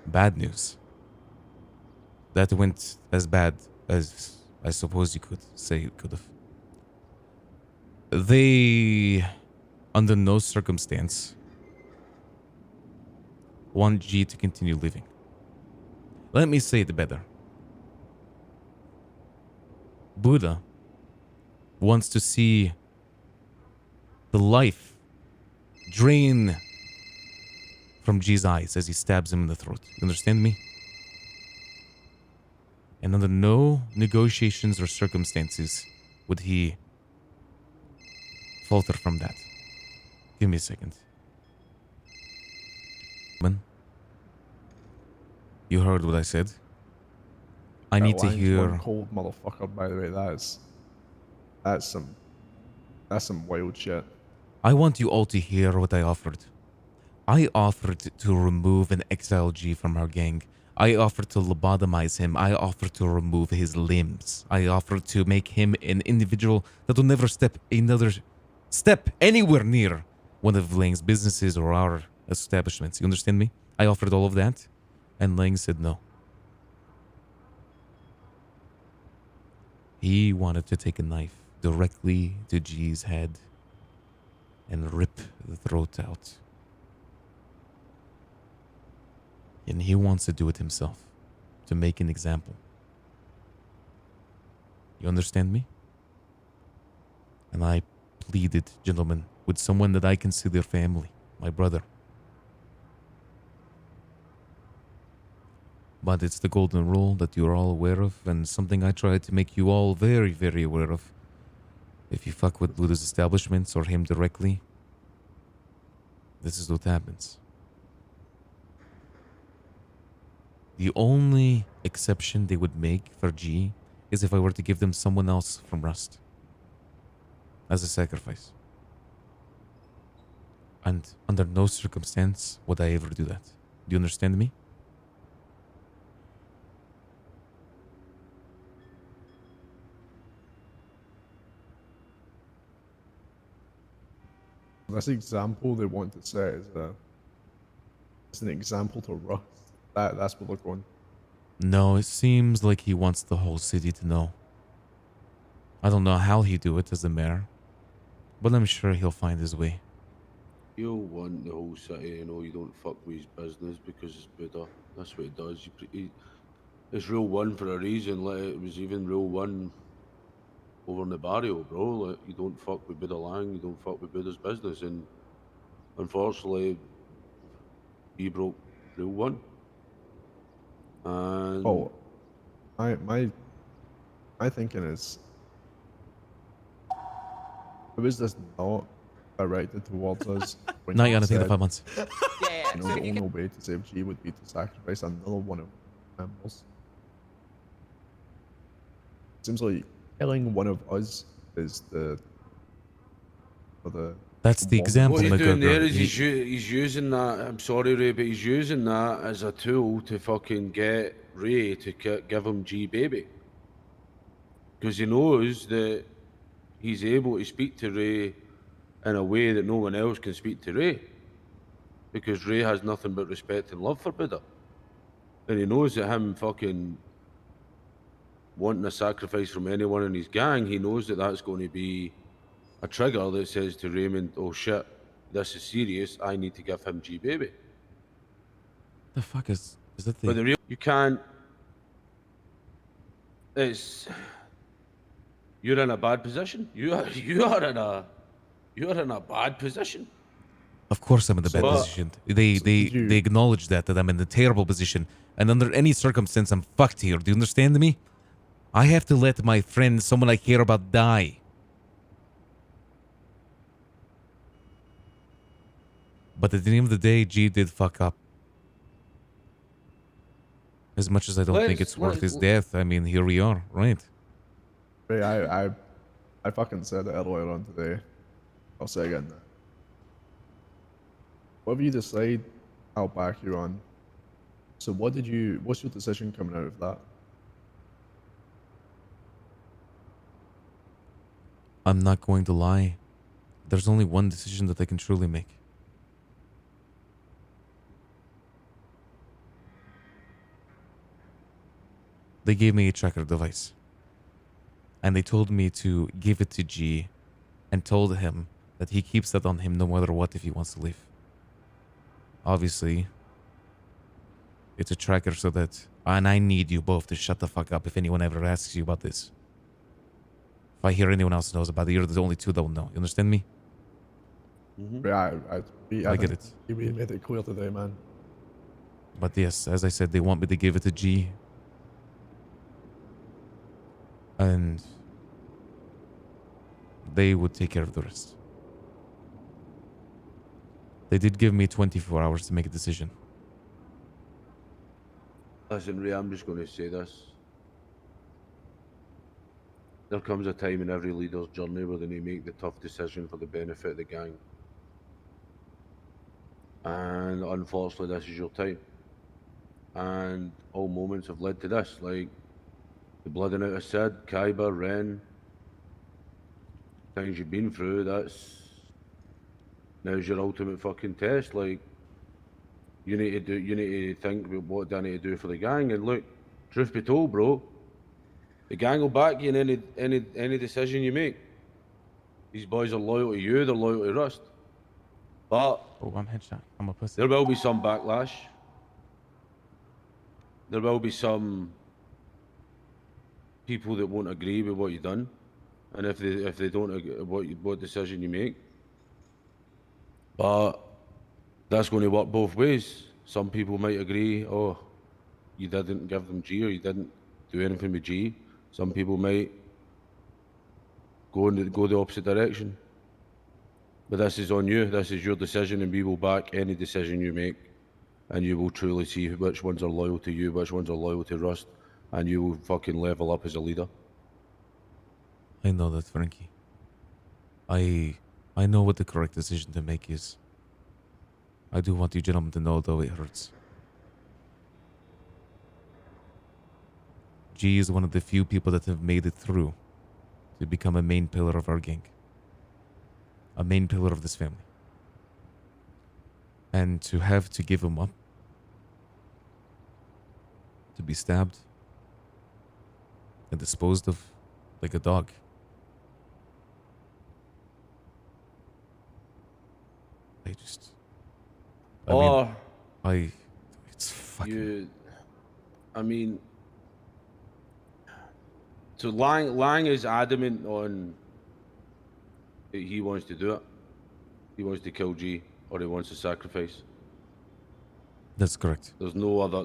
Bad news. That went as bad as I suppose you could say it could have. They, under no circumstance, want G to continue living. Let me say it better. Buddha wants to see the life drain from G's eyes as he stabs him in the throat. You understand me? And under no negotiations or circumstances would he falter from that. Give me a second. Man, you heard what I said. I That need to line's one hear. cold motherfucker, by the way. That's some wild shit. I want you all to hear what I offered. I offered to remove an exile G from our gang. I offered to lobotomize him. I offered to remove his limbs. I offered to make him an individual that will never step another step anywhere near one of Lang's businesses or our establishments. You understand me? I offered all of that, and Lang said no. He wanted to take a knife directly to G's head and rip the throat out. And he wants to do it himself, to make an example. You understand me? And I pleaded, gentlemen, with someone that I consider family, my brother. But it's the golden rule that you're all aware of, and something I try to make you all very, very aware of. If you fuck with Buddha's establishments or him directly, this is what happens. The only exception they would make for G is if I were to give them someone else from Rust as a sacrifice. And under no circumstance would I ever do that. Do you understand me? This example they want to set is an example to Rust. That's what they're going. No, it seems like he wants the whole city to know. I don't know how he'd do it as the mayor, but I'm sure he'll find his way. He'll want the whole city to know you don't fuck with his business because it's Buddha. That's what he does. It's rule one for a reason. Like, it was even rule one over in the barrio, bro. Like, you don't fuck with Buddha Lang, you don't fuck with Buddha's business. And unfortunately, he broke rule one. And Oh, my thinking is, it was this not directed towards us. When Not you yet, I think the said, 5 months. Yeah, you know, the only way to save G would be to sacrifice another one of our members. Seems like killing one of us is for the That's the long example, what he's doing there McGregor. is he's using that. I'm sorry, Ray, but he's using that as a tool to fucking get Ray to give him Gbaby, because he knows that he's able to speak to Ray in a way that no one else can speak to Ray, because Ray has nothing but respect and love for Buddha, and he knows that him fucking wanting a sacrifice from anyone in his gang, he knows that that's going to be a trigger that says to Raymond, "Oh shit, this is serious. I need to give him Gbaby." The fuck is that But the... the real you can't. It's you're in a bad position. You're in a bad position. Of course I'm in a bad So, position. They so they did you? they acknowledge that I'm in a terrible position. And under any circumstance I'm fucked here. Do you understand me? I have to let my friend, someone I care about, die. But at the end of the day, G did fuck up. As much as I don't think it's worth his death, I mean, here we are, right? Ray, I fucking said it earlier on today. I'll say again. Whatever you decide, I'll back you on. So what's your decision coming out of that? I'm not going to lie. There's only one decision that I can truly make. They gave me a tracker device. And they told me to give it to G and told him that he keeps that on him no matter what if he wants to leave. Obviously, it's a tracker so that... And I need you both to shut the fuck up if anyone ever asks you about this. If I hear anyone else knows about it, you're the only two that will know. You understand me? Yeah, I get think it. you made it clear today, man. But yes, as I said, they want me to give it to G. And they would take care of the rest. They did give me 24 hours to make a decision. Listen, Ray, I'm just going to say this. There comes a time in every leader's journey where they need to make the tough decision for the benefit of the gang. And unfortunately, this is your time. And all moments have led to this. Like, the blooding out of Sid, Khyber, Ren, things you've been through, now's your ultimate fucking test. Like, you need to think about what do I need to do for the gang. And look, truth be told, bro, the gang will back you in any decision you make. These boys are loyal to you, they're loyal to Rust. But Oh, I'm headshot. I'm a pussy. there will be some backlash. There will be some people that won't agree with what you've done. And if they don't agree what decision you make. But that's going to work both ways. Some people might agree, oh, you didn't give them G or you didn't do anything with G. Some people might go the opposite direction. But this is on you. This is your decision, and we will back any decision you make. And you will truly see which ones are loyal to you, which ones are loyal to Rust, and you will fucking level up as a leader. I know that, Frankie. I know what the correct decision to make is. I do want you gentlemen to know, though it hurts. G is one of the few people that have made it through to become a main pillar of our gang. A main pillar of this family. And to have to give him up, to be stabbed and disposed of like a dog. It's fucking... So Lang is adamant on that he wants to do it. He wants to kill G, or he wants to sacrifice. That's correct. There's no other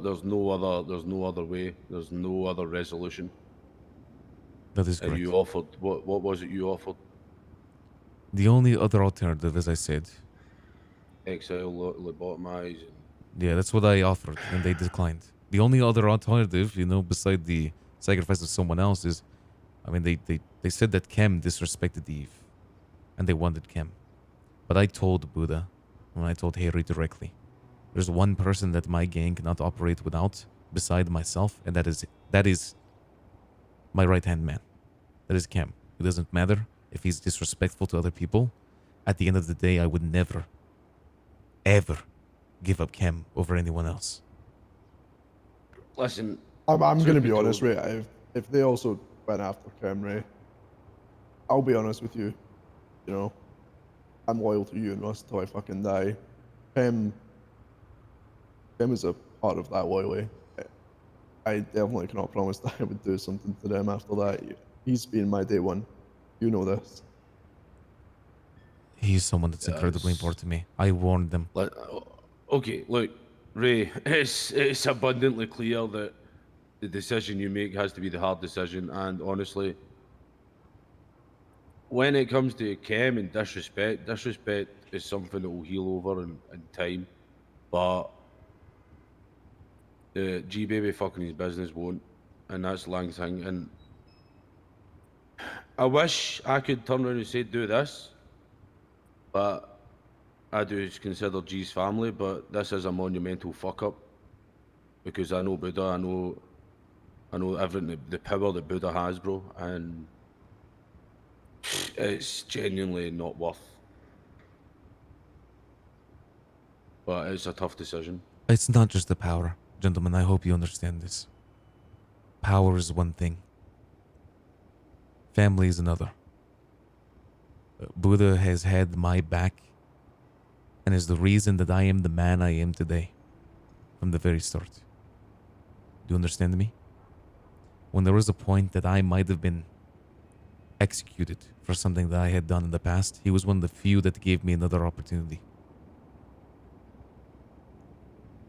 way. There's no other resolution. That is correct. And you offered, what was it you offered? The only other alternative, as I said... Exile, lobotomize. Yeah, that's what I offered, and they declined. The only other alternative, beside the sacrifice of someone else is... they said that Kem disrespected Eve, and they wanted Kem. But I told Buddha, and I told Harry directly, there's one person that my gang cannot operate without, beside myself, and that is my right-hand man. That is Kem. It doesn't matter if he's disrespectful to other people. At the end of the day, I would never, ever give up Kem over anyone else. Listen, I'm going to be honest, Ray. If they also went after Cam, Ray, I'll be honest with you. I'm loyal to you and Russ till I fucking die. Cam is a part of that loyalty. I definitely cannot promise that I would do something to them after that. He's been my day one. You know this. He's someone that's incredibly important to me. I warned them. Okay, look, Ray, it's abundantly clear that the decision you make has to be the hard decision, and honestly, when it comes to Kem and disrespect is something that will heal over in time, but Gbaby fucking his business won't, and that's Lang's thing. And I wish I could turn around and say do this, but I do consider G's family, but this is a monumental fuck up because I know Buddha, I know everything, the power that Buddha has, bro, and it's genuinely not worth. But it's a tough decision. It's not just the power. Gentlemen, I hope you understand this. Power is one thing. Family is another. Buddha has had my back and is the reason that I am the man I am today from the very start. Do you understand me? When there was a point that I might have been executed for something that I had done in the past, he was one of the few that gave me another opportunity.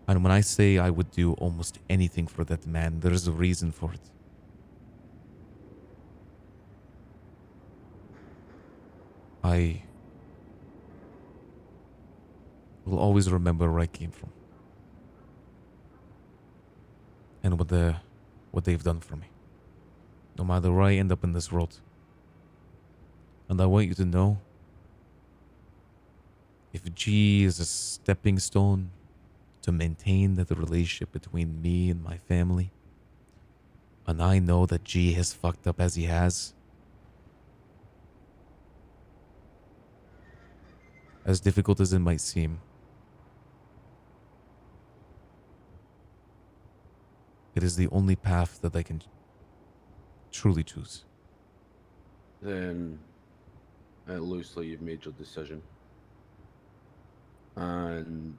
And when I say I would do almost anything for that man, there is a reason for it. I will always remember where I came from and what they've done for me, no matter where I end up in this world. And I want you to know, if G is a stepping stone to maintain the relationship between me and my family, and I know that G has fucked up as he has, as difficult as it might seem, it is the only path that I can truly choose. Then it looks like you've made your decision. And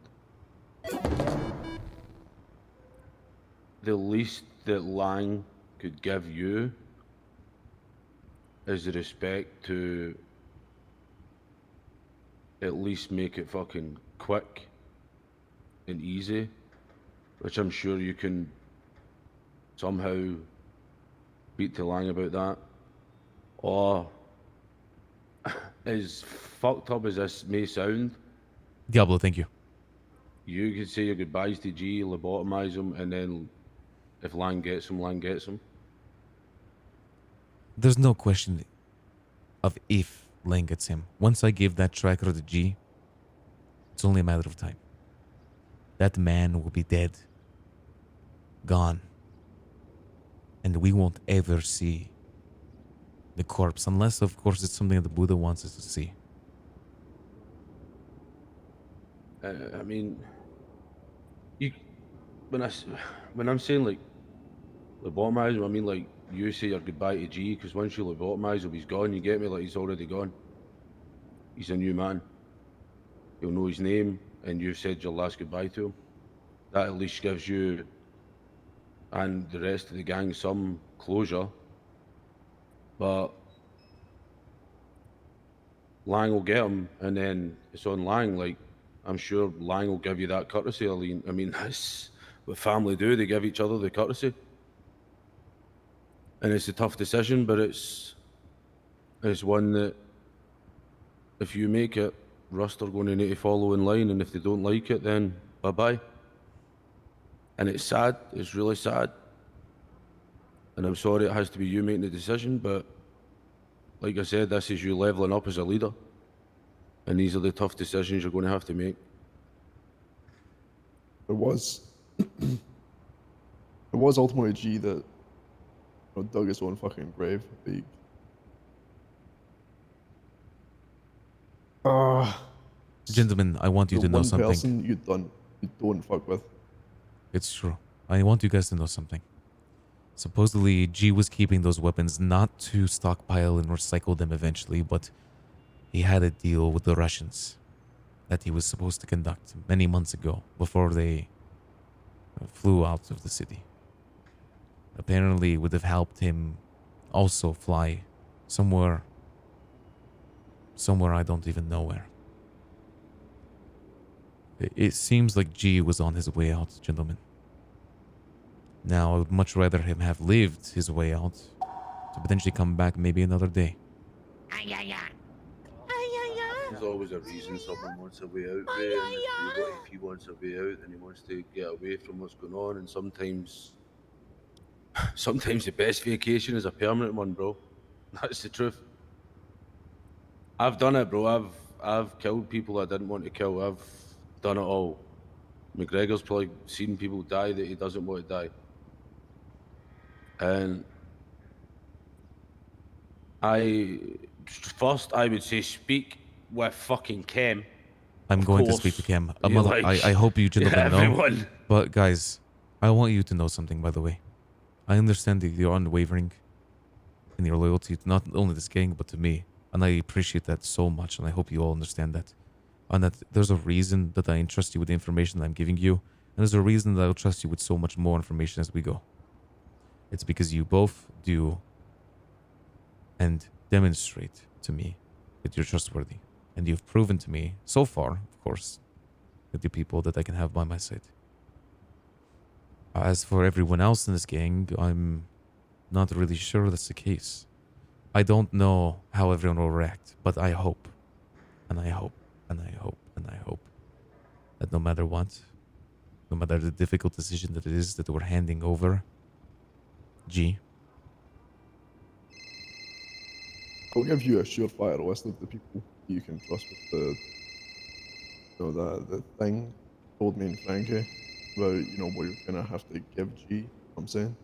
the least that Lang could give you is the respect to at least make it fucking quick and easy, which I'm sure you can somehow speak to Lang about that. Or, as fucked up as this may sound, Diablo, thank you. you could say your goodbyes to G, lobotomize him, and then if Lang gets him, Lang gets him. There's no question of if Lang gets him. Once I give that tracker to G, it's only a matter of time. That man will be dead. Gone. And we won't ever see the corpse, unless, of course, it's something that the Buddha wants us to see. I mean, you when I'm saying like lobotomize him, I mean like you say your goodbye to G, because once you lobotomize him, he's gone. You get me? Like he's already gone. He's a new man. You'll know his name, and you've said your last goodbye to him. That at least gives you and the rest of the gang some closure. But Lang will get him, and then it's on Lang. Like, I'm sure Lang will give you that courtesy, Aline. I mean, that's what family do. They give each other the courtesy. And it's a tough decision, but it's one that if you make it, Rust are going to need to follow in line, and if they don't like it, then bye-bye. And it's sad. It's really sad. And I'm sorry it has to be you making the decision, but like I said, this is you leveling up as a leader. And these are the tough decisions you're going to have to make. It was ultimately G that dug his own fucking grave. Gentlemen, I want you to know one something. person you don't fuck with. It's true. I want you guys to know something. Supposedly, G was keeping those weapons not to stockpile and recycle them eventually, but he had a deal with the Russians that he was supposed to conduct many months ago before they flew out of the city. Apparently, it would have helped him also fly somewhere I don't even know where. It seems like G was on his way out, gentlemen. Now, I would much rather him have lived his way out to potentially come back maybe another day. There's always a reason someone wants a way out, Ray, and if he wants a way out, then he wants to get away from what's going on, and sometimes the best vacation is a permanent one, bro. That's the truth. I've done it, bro. I've killed people I didn't want to kill. I've done it all. McGregor's probably seen people die that he doesn't want to die. And I would say speak with fucking Kem. I'm going to speak to Kem. I hope you gentlemen know. But guys, I want you to know something, by the way. I understand that you're unwavering in your loyalty to not only this gang, but to me. And I appreciate that so much, and I hope you all understand that. And that there's a reason that I entrust you with the information that I'm giving you, and there's a reason that I'll trust you with so much more information as we go. It's because you both do and demonstrate to me that you're trustworthy. And you've proven to me, so far, of course, that you're people that I can have by my side. As for everyone else in this gang, I'm not really sure that's the case. I don't know how everyone will react, but I hope, and I hope, and I hope, and I hope that no matter what, no matter the difficult decision that it is that we're handing over, G, I'll give you a surefire list of the people you can trust with the thing told me and Frankie about, what you're gonna have to give G, you know what I'm saying?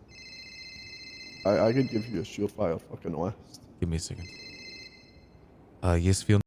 I could give you a surefire fucking list. give me a second. Yes, Fiona?